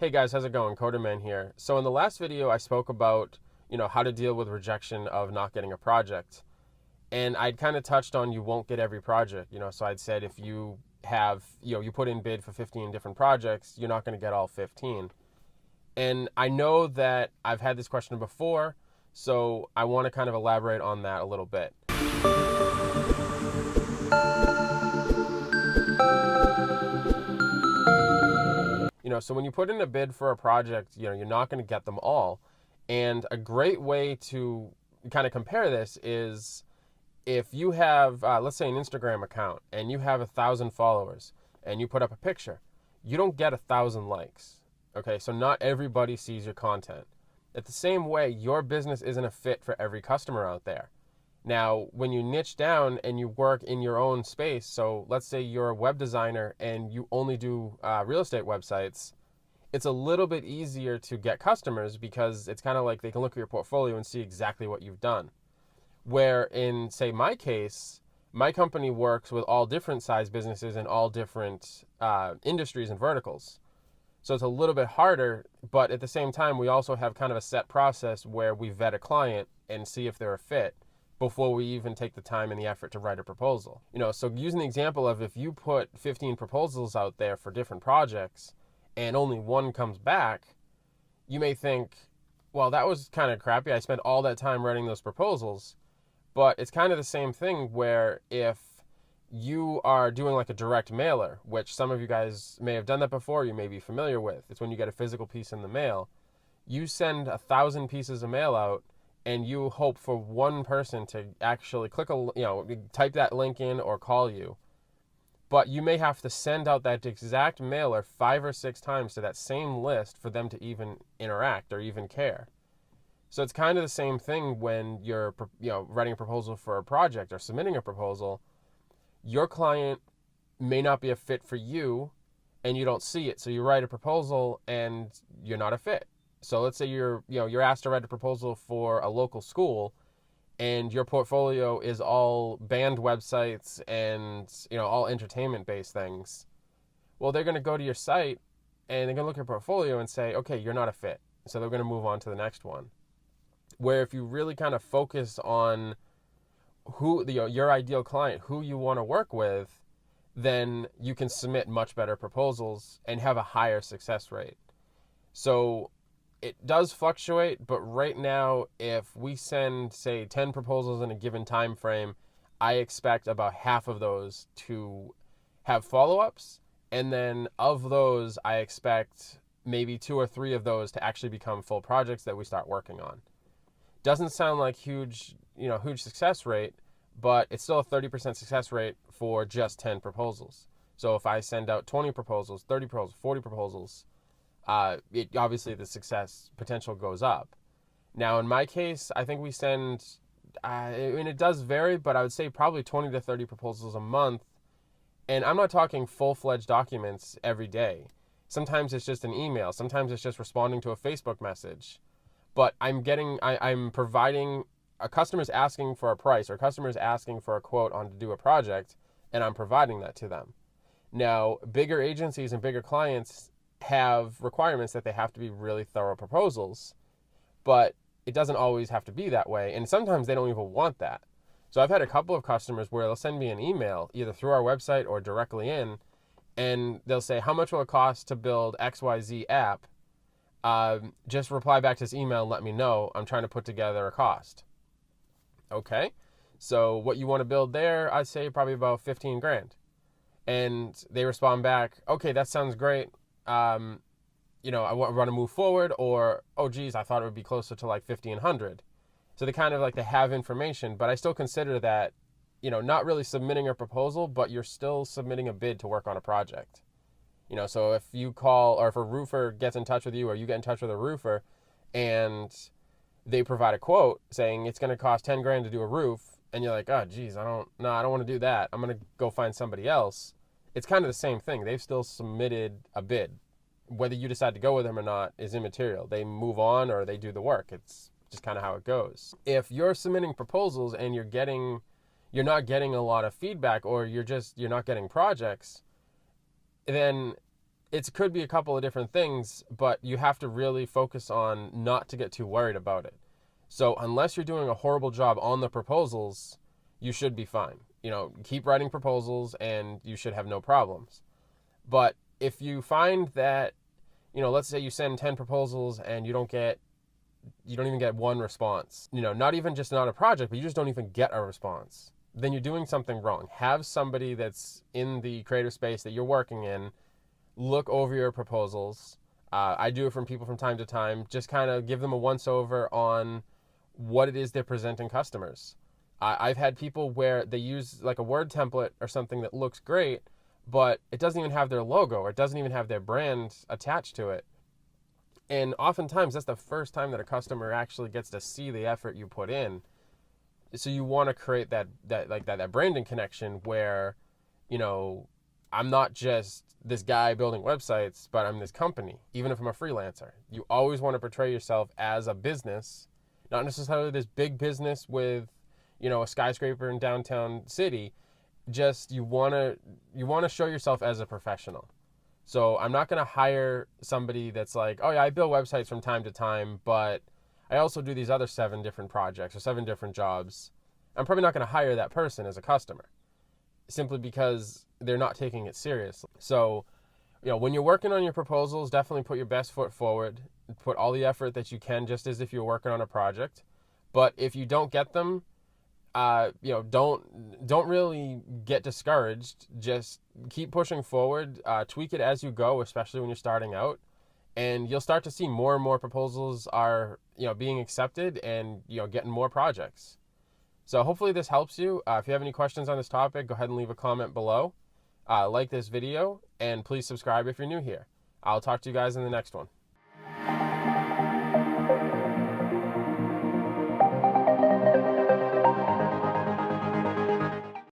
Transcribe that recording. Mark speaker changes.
Speaker 1: Hey guys, how's it going? CoderMan here. So in the last video, I spoke about, how to deal with rejection of not getting a project. And I'd kind of touched on you won't get every project, so I'd said if you have, you put in bid for 15 different projects, you're not going to get all 15. And I know that I've had this question before, so I want to kind of elaborate on that a little bit. So when you put in a bid for a project, you're not going to get them all. And a great way to kind of compare this is if you have, let's say, an Instagram account and you have 1,000 followers and you put up a picture, you don't get 1,000 likes. Okay, so not everybody sees your content. At the same way, your business isn't a fit for every customer out there. Now, when you niche down and you work in your own space, so let's say you're a web designer and you only do real estate websites, it's a little bit easier to get customers because it's kind of like they can look at your portfolio and see exactly what you've done. Where in, say, my case, my company works with all different size businesses in all different industries and verticals. So it's a little bit harder, but at the same time, we also have kind of a set process where we vet a client and see if they're a fit before we even take the time and the effort to write a proposal. So using the example of if you put 15 proposals out there for different projects and only one comes back, you may think, well, that was kind of crappy. I spent all that time writing those proposals. But it's kind of the same thing where if you are doing like a direct mailer, which some of you guys may have done that before, you may be familiar with. It's when you get a physical piece in the mail. You send 1,000 pieces of mail out and you hope for one person to actually type that link in or call you. But you may have to send out that exact mailer 5 or 6 times to that same list for them to even interact or even care. So it's kind of the same thing when you're, writing a proposal for a project or submitting a proposal. Your client may not be a fit for you and you don't see it. So you write a proposal and you're not a fit. So let's say you're asked to write a proposal for a local school and your portfolio is all band websites and, all entertainment-based things. Well, they're going to go to your site and they're going to look at your portfolio and say, okay, you're not a fit. So they're going to move on to the next one. Where if you really kind of focus on who your ideal client, who you want to work with, then you can submit much better proposals and have a higher success rate. So it does fluctuate, but right now, if we send, say, 10 proposals in a given time frame, I expect about half of those to have follow-ups. And then of those, I expect maybe 2 or 3 of those to actually become full projects that we start working on. Doesn't sound like huge success rate, but it's still a 30% success rate for just 10 proposals. So if I send out 20 proposals, 30 proposals, 40 proposals, obviously the success potential goes up. Now, in my case, I think we send, it does vary, but I would say probably 20 to 30 proposals a month. And I'm not talking full-fledged documents every day. Sometimes it's just an email. Sometimes it's just responding to a Facebook message. But I'm providing, a customer's asking for a price or a customer's asking for a quote on to do a project, and I'm providing that to them. Now, bigger agencies and bigger clients have requirements that they have to be really thorough proposals, but it doesn't always have to be that way. And sometimes they don't even want that. So I've had a couple of customers where they'll send me an email either through our website or directly in, and they'll say, how much will it cost to build XYZ app? Just reply back to this email and let me know. I'm trying to put together a cost. Okay. So what you want to build there, I'd say probably about 15 grand. And they respond back, okay, that sounds great. I want to move forward, or, oh geez, I thought it would be closer to like 1,500. So they kind of like to have information, but I still consider that, not really submitting a proposal, but you're still submitting a bid to work on a project. So if you call, or if a roofer gets in touch with you, or you get in touch with a roofer and they provide a quote saying it's going to cost 10 grand to do a roof, and you're like, oh geez, I don't want to do that. I'm going to go find somebody else. It's kind of the same thing. They've still submitted a bid. Whether you decide to go with them or not is immaterial. They move on or they do the work. It's just kind of how it goes. If you're submitting proposals and you're not getting a lot of feedback, or you're not getting projects, then it could be a couple of different things, but you have to really focus on not to get too worried about it. So unless you're doing a horrible job on the proposals, you should be fine. Keep writing proposals and you should have no problems. But if you find that, let's say you send 10 proposals and you don't even get one response, not even just not a project, but you just don't even get a response, then you're doing something wrong. Have somebody that's in the creative space that you're working in look over your proposals. I do it from people from time to time, just kind of give them a once over on what it is they're presenting customers. I've had people where they use like a Word template or something that looks great, but it doesn't even have their logo or it doesn't even have their brand attached to it. And oftentimes that's the first time that a customer actually gets to see the effort you put in. So you want to create that branding connection where, I'm not just this guy building websites, but I'm this company, even if I'm a freelancer. You always want to portray yourself as a business, not necessarily this big business with, a skyscraper in downtown city. Just you want to show yourself as a professional. So I'm not going to hire somebody that's like, oh yeah, I build websites from time to time, but I also do these other 7 different projects or 7 different jobs. I'm probably not going to hire that person as a customer simply because they're not taking it seriously. So, when you're working on your proposals, definitely put your best foot forward, put all the effort that you can, just as if you're working on a project. But if you don't get them, don't really get discouraged. Just keep pushing forward, tweak it as you go, especially when you're starting out, and you'll start to see more and more proposals are, being accepted and, getting more projects. So hopefully this helps you. If you have any questions on this topic, go ahead and leave a comment below. Like this video and please subscribe if you're new here. I'll talk to you guys in the next one.